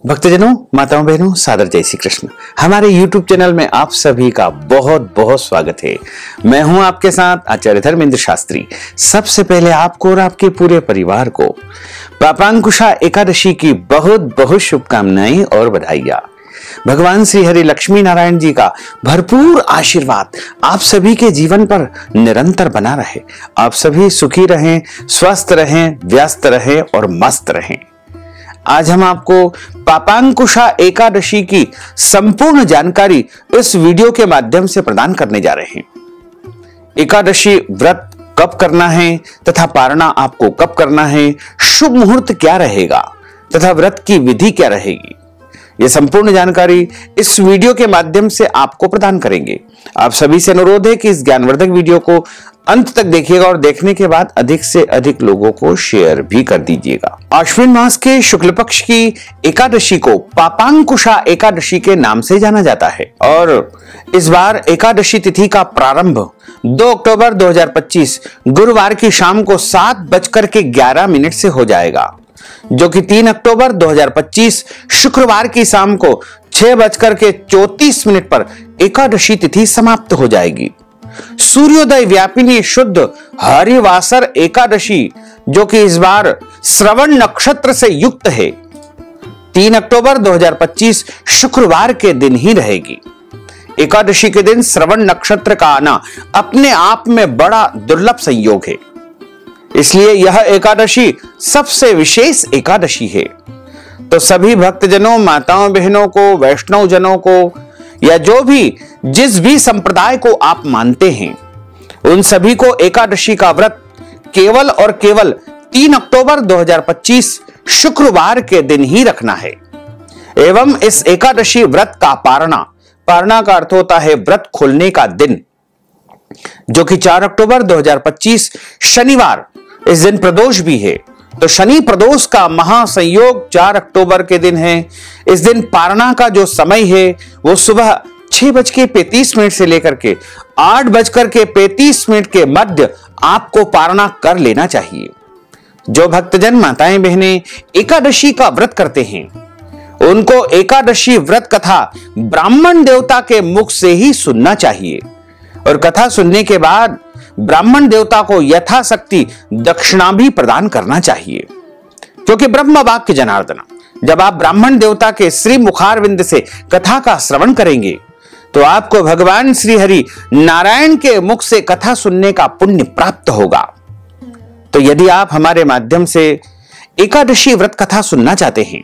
भक्तजनों, माताओं, बहनों, सादर जय श्री कृष्ण। हमारे YouTube चैनल में आप सभी का बहुत बहुत स्वागत है। मैं हूं आपके साथ आचार्य धर्मेंद्र शास्त्री। सबसे पहले आपको और आपके पूरे परिवार को पापांकुशा एकादशी की बहुत बहुत शुभकामनाएं और बधाइयां। भगवान श्री हरि लक्ष्मी नारायण जी का भरपूर आशीर्वाद आप सभी के जीवन पर निरंतर बना रहे। आप सभी सुखी रहें, स्वस्थ रहें, व्यस्त रहें और मस्त रहें। आज हम आपको पापांकुशा एकादशी की संपूर्ण जानकारी इस वीडियो के माध्यम से प्रदान करने जा रहे हैं। एकादशी व्रत कब करना है तथा पारणा आपको कब करना है, शुभ मुहूर्त क्या रहेगा तथा व्रत की विधि क्या रहेगी, यह संपूर्ण जानकारी इस वीडियो के माध्यम से आपको प्रदान करेंगे। आप सभी से अनुरोध है कि इस ज्ञानवर्धक वीडियो को अंत तक देखिएगा और देखने के बाद अधिक से अधिक लोगों को शेयर भी कर दीजिएगा। आश्विन मास के शुक्ल पक्ष की एकादशी को पापांकुशा एकादशी के नाम से जाना जाता है और इस बार एकादशी तिथि का प्रारंभ 2 अक्टूबर 2025 गुरुवार की शाम को 7:11 से हो जाएगा, जो कि 3 अक्टूबर 2025 शुक्रवार की शाम को 6:34 पर एकादशी तिथि समाप्त हो जाएगी। सूर्योदय व्यापिनी शुद्ध हरिवासर एकादशी, जो कि इस बार श्रवण नक्षत्र से युक्त है, 3 अक्टूबर 2025 शुक्रवार के दिन ही रहेगी। एकादशी के दिन श्रवण नक्षत्र का आना अपने आप में बड़ा दुर्लभ संयोग है, इसलिए यह एकादशी सबसे विशेष एकादशी है। तो सभी भक्तजनों, माताओं, बहनों को, वैष्णव जनों को या जो भी जिस भी संप्रदाय को आप मानते हैं, उन सभी को एकादशी का व्रत केवल और केवल 3 अक्टूबर 2025 शुक्रवार के दिन ही रखना है। एवं इस एकादशी व्रत का पारणा का अर्थ होता है व्रत खोलने का दिन, जो कि 4 अक्टूबर 2025 शनिवार, इस दिन प्रदोष भी है। तो शनि प्रदोष का महासंयोग 4 अक्टूबर के दिन है। इस दिन पारणा का जो समय है वो सुबह 6:35 से लेकर के 8:35 के मध्य आपको पारणा कर लेना चाहिए। जो भक्तजन, माताएं, बहनें एकादशी का व्रत करते हैं, उनको एकादशी व्रत कथा ब्राह्मण देवता के मुख से ही सुनना चाहिए और कथा सुनने के बाद ब्राह्मण देवता को यथाशक्ति दक्षिणा भी प्रदान करना चाहिए, क्योंकि ब्रह्म वाक्य जनार्दन, जब आप ब्राह्मण देवता के श्री मुखारविंद से कथा का श्रवण करेंगे तो आपको भगवान श्री हरि नारायण के मुख से कथा सुनने का पुण्य प्राप्त होगा। तो यदि आप हमारे माध्यम से एकादशी व्रत कथा सुनना चाहते हैं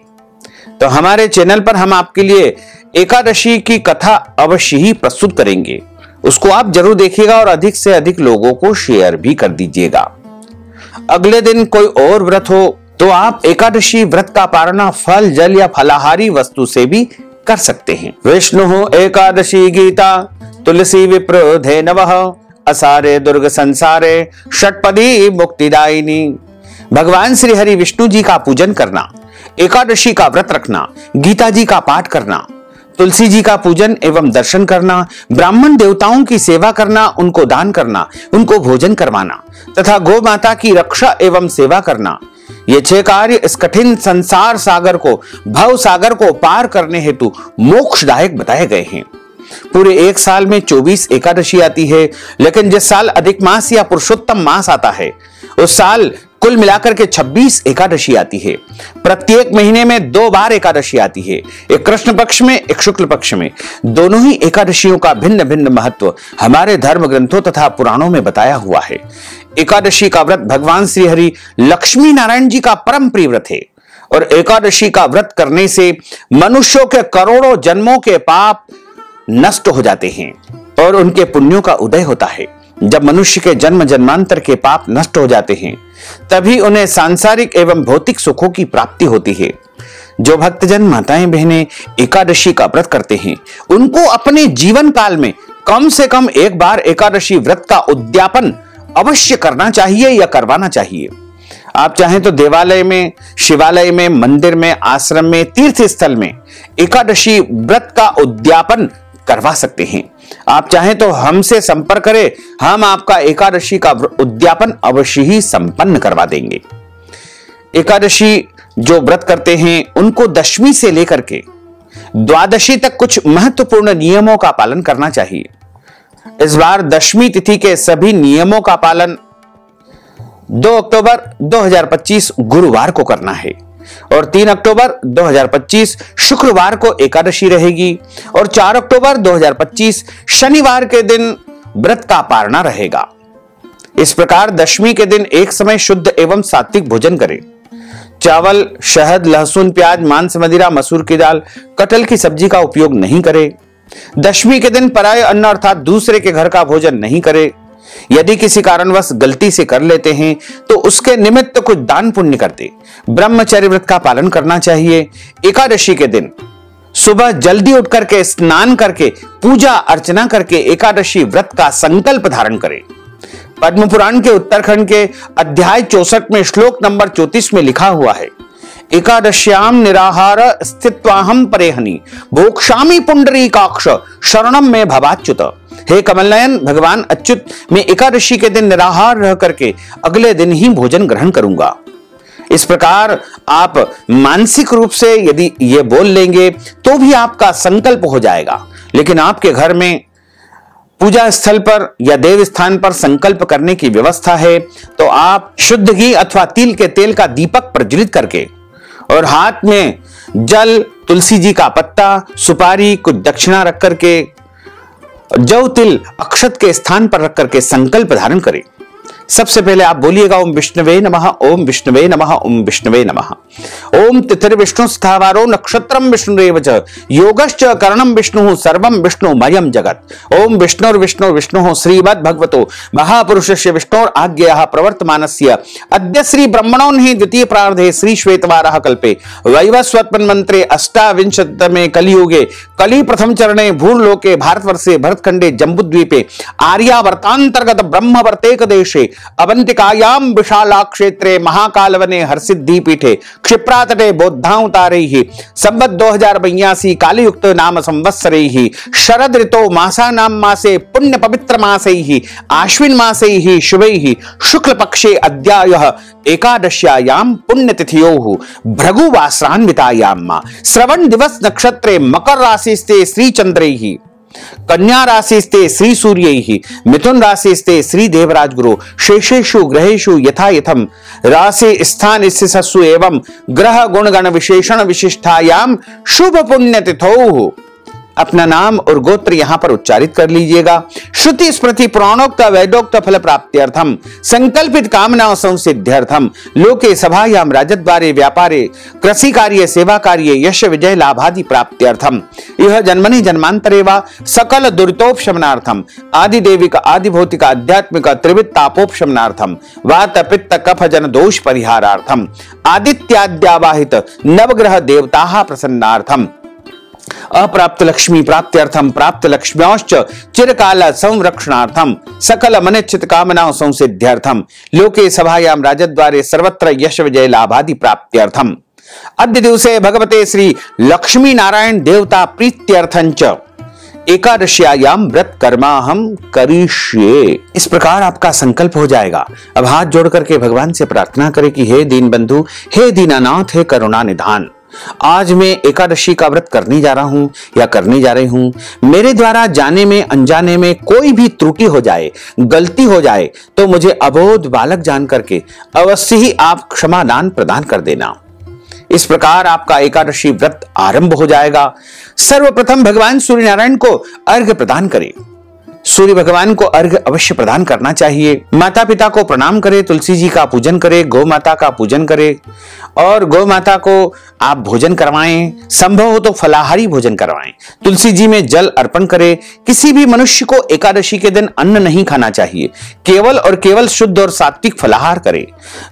तो हमारे चैनल पर हम आपके लिए एकादशी की कथा अवश्य ही प्रस्तुत करेंगे। उसको आप जरूर देखिएगा और अधिक से अधिक लोगों को शेयर भी कर दीजिएगा। अगले दिन कोई और व्रत हो तो आप एकादशी व्रत का पारणा फल, जल या फलाहारी वस्तु से भी कर सकते हैं। विष्णु एकादशी गीता तुलसी विप्र धेनवः असारे दुर्ग संसारे षटपदी मुक्तिदायिनी। भगवान श्री हरि विष्णु जी का पूजन करना, एकादशी का व्रत रखना, गीता जी का पाठ करना, तुलसी जी का पूजन एवं दर्शन करना, ब्राह्मण देवताओं की सेवा करना, उनको दान करना, उनको भोजन करवाना तथा गौ माता की रक्षा एवं सेवा करना, ये 6 कार्य इस कठिन संसार सागर को, भव सागर को पार करने हेतु मोक्षदायक बताए गए हैं। पूरे एक साल में 24 एकादशी आती है, लेकिन जिस साल अधिक मास या पुरुषोत्तम मास आता है उस साल कुल मिलाकर के 26 एकादशी आती है। प्रत्येक महीने में 2 बार एकादशी आती है, एक कृष्ण पक्ष में, एक शुक्ल पक्ष में। दोनों ही एकादशियों का भिन्न भिन्न महत्व हमारे धर्म ग्रंथों तथा पुराणों में बताया हुआ है। एकादशी का व्रत भगवान श्री हरि लक्ष्मी नारायण जी का परम प्रिय व्रत है और एकादशी का व्रत करने से मनुष्यों के करोड़ों जन्मों के पाप नष्ट हो जाते हैं और उनके पुण्यों का उदय होता है। जब मनुष्य के जन्म जन्मांतर के पाप नष्ट हो जाते हैं तभी उन्हें सांसारिक एवं भौतिक सुखों की प्राप्ति होती है। जो भक्तजन, माताएं, बहनें एकादशी का व्रत करते हैं, उनको अपने जीवन काल में कम से कम एक बार एकादशी व्रत का उद्यापन अवश्य करना चाहिए या करवाना चाहिए। आप चाहें तो देवालय में, शिवालय में, मंदिर में, आश्रम में, तीर्थ स्थल में एकादशी व्रत का उद्यापन करवा सकते हैं। आप चाहें तो हमसे संपर्क करें, हम आपका एकादशी का उद्यापन अवश्य ही संपन्न करवा देंगे। एकादशी जो व्रत करते हैं उनको दशमी से लेकर के द्वादशी तक कुछ महत्वपूर्ण नियमों का पालन करना चाहिए। इस बार दशमी तिथि के सभी नियमों का पालन 2 अक्टूबर 2025 गुरुवार को करना है और 3 अक्टूबर 2025 शुक्रवार को एकादशी रहेगी और 4 अक्टूबर 2025 शनिवार के दिन व्रत का पारणा रहेगा। इस प्रकार दशमी के दिन एक समय शुद्ध एवं सात्विक भोजन करें। चावल, शहद, लहसुन, प्याज, मांस, मदिरा, मसूर की दाल, कटहल की सब्जी का उपयोग नहीं करें। दशमी के दिन पराये अन्न अर्थात दूसरे के घर का भोजन नहीं करें। यदि किसी कारणवश गलती से कर लेते हैं तो उसके निमित्त कुछ दान पुण्य करते। ब्रह्मचर्य व्रत का पालन करना चाहिए। एकादशी के दिन सुबह जल्दी उठ करके स्नान करके पूजा अर्चना करके एकादशी व्रत का संकल्प धारण करें। पद्म पुराण के उत्तरखंड के अध्याय 64 में श्लोक नंबर 34 में लिखा हुआ है, एकादश्याम निराहार स्थित्वाहम परेहनि भोक्ष्यामि पुंडरीकाक्ष शरणम में भवाच्युत। हे कमलनयन भगवान अच्युत, मैं एकादशी के दिन निराहार रह करके अगले दिन ही भोजन ग्रहण करूंगा। इस प्रकार आप मानसिक रूप से यदि ये बोल लेंगे तो भी आपका संकल्प हो जाएगा। लेकिन आपके घर में पूजा स्थल पर या देव स्थान पर संकल्प करने की व्यवस्था है तो आप शुद्ध घी अथवा तिल के तेल का दीपक प्रज्वलित करके और हाथ में जल, तुलसी जी का पत्ता, सुपारी, कुछ दक्षिणा रख करके जौ तिल अक्षत के स्थान पर रख करके संकल्प धारण करें। सबसे पहले आप बोलिएगा ओम विष्णुवे नमः, ओम विष्णुवे नमः, ओम विष्णुवे नमः। ओम तिथिर्विष्णु स्थावारो नक्षत्रम विष्णुरेव च योगश्च करणम विष्णु सर्वम विष्णुमयम जगत। ओम विष्णुर्विष्णु विष्णु श्रीमद् भगवतो महापुरुषस्य विष्णोर आज्ञया प्रवर्तमानस्य अद्य श्री ब्रह्मणोन्हि द्वितीय प्रार्धे श्री श्वेतवाराह कल्पे वैवस्वत मंत्रे अष्टाविंशतमे कलियुगे कलि प्रथम चरणे भूर्लोके भारतवर्षे भरतखंडे जम्बूद्वीपे आर्यावर्तांतर्गत ब्रह्मवर्तेक देशे अवंतिकायां विशाला क्षेत्रे महाकालवने हरसिद्धि पीठे क्षिप्रा तटे बौद्धावतारैः संवत् 2082 कालयुक्त नाम संवत्सरैः शरद ऋतो मासानां मासे पुण्य पवित्र मासैः आश्विन मासैः शुभैः शुक्ल पक्षे अद्यायः एकादश्यायां पुण्यतिथयोः भृगुवासरान्वितायां श्रवण दिवस नक्षत्रे मकर राशिस्ते श्री चंद्रैः कन्या राशिस्ते श्री सूर्यैः मिथुन राशिस्ते श्री देवराज गुरु शेषेषु ग्रहेषु यथा यथम राशि स्थान स्थितस्सु एवं ग्रह गुण गण विशेषण विशिष्टायां शुभ पुण्य तिथौ। अपना नाम और गोत्र यहां पर उच्चारित कर लीजिएगा। श्रुति स्मृति पुराणोक्त वैदोक्त फल प्राप्त्यर्थम संकल्पित कामनाओं संसिद्ध्यर्थम लोके सभायां राजद्वारे व्यापारे कृषि कार्य सेवा कार्य यश विजय लाभादि प्राप्त्यर्थम यह जन्मनि जन्मांतरे वा सकल दुरितोपशमनार्थम आदि देविक आदि भौतिक आध्यात्मिक त्रिविध तापोपशमनार्थम वात पित्त कफ जन दोष परिहारार्थम आदित्याद्यावाहित नवग्रह देवताः प्रसन्नार्थम अप्राप्त लक्ष्मी प्राप्त्यर्थम प्राप्त लक्ष्म्योश्च चिरकाल संरक्षणार्थम सकल मनिच्छित कामनाओं संसिद्ध्यर्थम लोके सभायां राजद्वारे सर्वत्र यश विजय लाभादि प्राप्त्यर्थम अद्य दिवसे भगवते श्री लक्ष्मी नारायण देवता प्रीत्यर्थंच एकादश्यायां व्रत कर्माहम करिष्ये। इस प्रकार आपका संकल्प हो जाएगा। अब हाथ जोड़ करके भगवान से प्रार्थना करें कि हे दीन बंधु, हे दीनानाथ, हे करुणा निधान, आज मैं एकादशी का व्रत करने जा रहा हूं या करने जा रही हूं। मेरे द्वारा जाने में अनजाने में कोई भी त्रुटि हो जाए, गलती हो जाए तो मुझे अबोध बालक जान करके अवश्य ही आप क्षमादान प्रदान कर देना। इस प्रकार आपका एकादशी व्रत आरंभ हो जाएगा। सर्वप्रथम भगवान सूर्य नारायण को अर्घ्य प्रदान करें। सूर्य भगवान को अर्घ्य अवश्य प्रदान करना चाहिए। माता पिता को प्रणाम करें, तुलसी जी का पूजन करें, गौ माता का पूजन करें और गौ माता को आप भोजन करवाएं। संभव हो तो फलाहारी भोजन करवाएं। तुलसी जी में जल अर्पण करें। किसी भी मनुष्य को एकादशी के दिन अन्न नहीं खाना चाहिए। केवल और केवल शुद्ध और सात्विक फलाहार करें।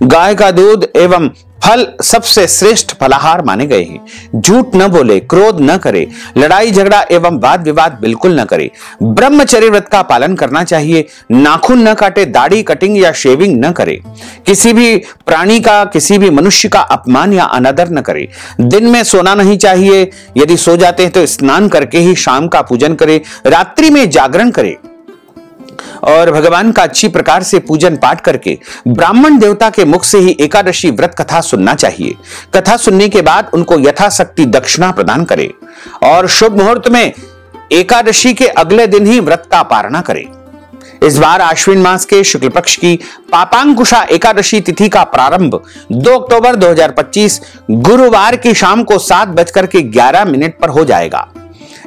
गाय का दूध एवं फल सबसे श्रेष्ठ फलाहार माने गए हैं। झूठ न बोले, क्रोध न करे, लड़ाई झगड़ा एवं वाद विवाद बिल्कुल न करे। ब्रह्मचर्य व्रत का पालन करना चाहिए। नाखून न काटे, दाढ़ी कटिंग या शेविंग न करे। किसी भी प्राणी का, किसी भी मनुष्य का अपमान या अनादर न करे। दिन में सोना नहीं चाहिए। यदि सो जाते हैं तो स्नान करके ही शाम का पूजन करें। रात्रि में जागरण करें और भगवान का अच्छी प्रकार से पूजन पाठ करके ब्राह्मण देवता के मुख से ही एकादशी व्रत कथा सुनना चाहिए। कथा सुनने के बाद उनको यथाशक्ति दक्षिणा प्रदान करें और शुभ मुहूर्त में एकादशी के अगले दिन ही व्रत का पारणा करें। इस बार आश्विन मास के शुक्ल पक्ष की पापांकुशा एकादशी तिथि का प्रारंभ 2 अक्टूबर 2025 गुरुवार की शाम को 7:11 पर हो जाएगा।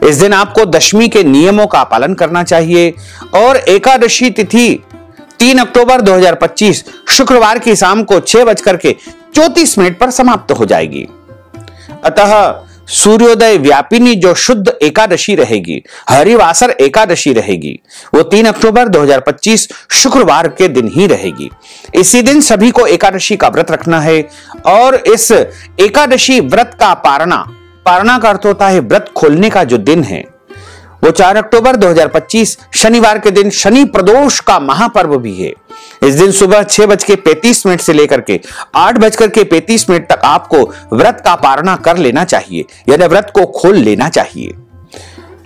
इस दिन आपको दशमी के नियमों का पालन करना चाहिए और एकादशी तिथि 3 अक्टूबर 2025 शुक्रवार की शाम को 6:34 पर समाप्त हो जाएगी। अतः सूर्योदय व्यापिनी जो शुद्ध एकादशी रहेगी, हरिवासर एकादशी रहेगी, वो 3 अक्टूबर 2025 शुक्रवार के दिन ही रहेगी। इसी दिन सभी को एकादशी का व्रत रखना है और इस एकादशी व्रत का पारणा का अर्थ होता है व्रत खोलने का जो दिन है, वो 4 अक्टूबर 2025 शनिवार के दिन शनि प्रदोष का महापर्व भी है। इस दिन सुबह 6:35 से लेकर के 8:35 तक आपको व्रत का पारणा कर लेना चाहिए, यानी व्रत को खोल लेना चाहिए।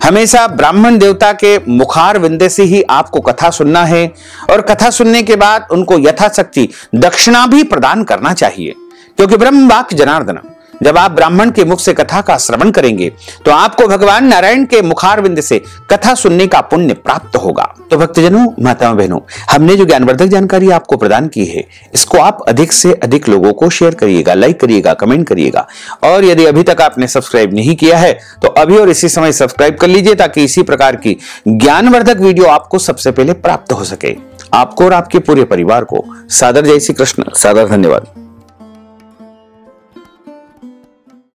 हमेशा ब्राह्मण देवता के मुखार विंदे से ही आपको कथा सुनना है और कथा सुनने के बाद उनको यथाशक्ति दक्षिणा भी प्रदान करना चाहिए, क्योंकि ब्रह्म वाक् जनार्दन, जब आप ब्राह्मण के मुख से कथा का श्रवण करेंगे तो आपको भगवान नारायण के मुखारविंद से कथा सुनने का पुण्य प्राप्त होगा। तो भक्तजनों, माताओं, बहनों, हमने जो ज्ञानवर्धक जानकारी आपको प्रदान की है, इसको आप अधिक से अधिक लोगों को शेयर करिएगा, लाइक करिएगा, कमेंट करिएगा और यदि अभी तक आपने सब्सक्राइब नहीं किया है तो अभी और इसी समय सब्सक्राइब कर लीजिए, ताकि इसी प्रकार की ज्ञानवर्धक वीडियो आपको सबसे पहले प्राप्त हो सके। आपको और आपके पूरे परिवार को सादर जय श्री कृष्ण, सादर धन्यवाद।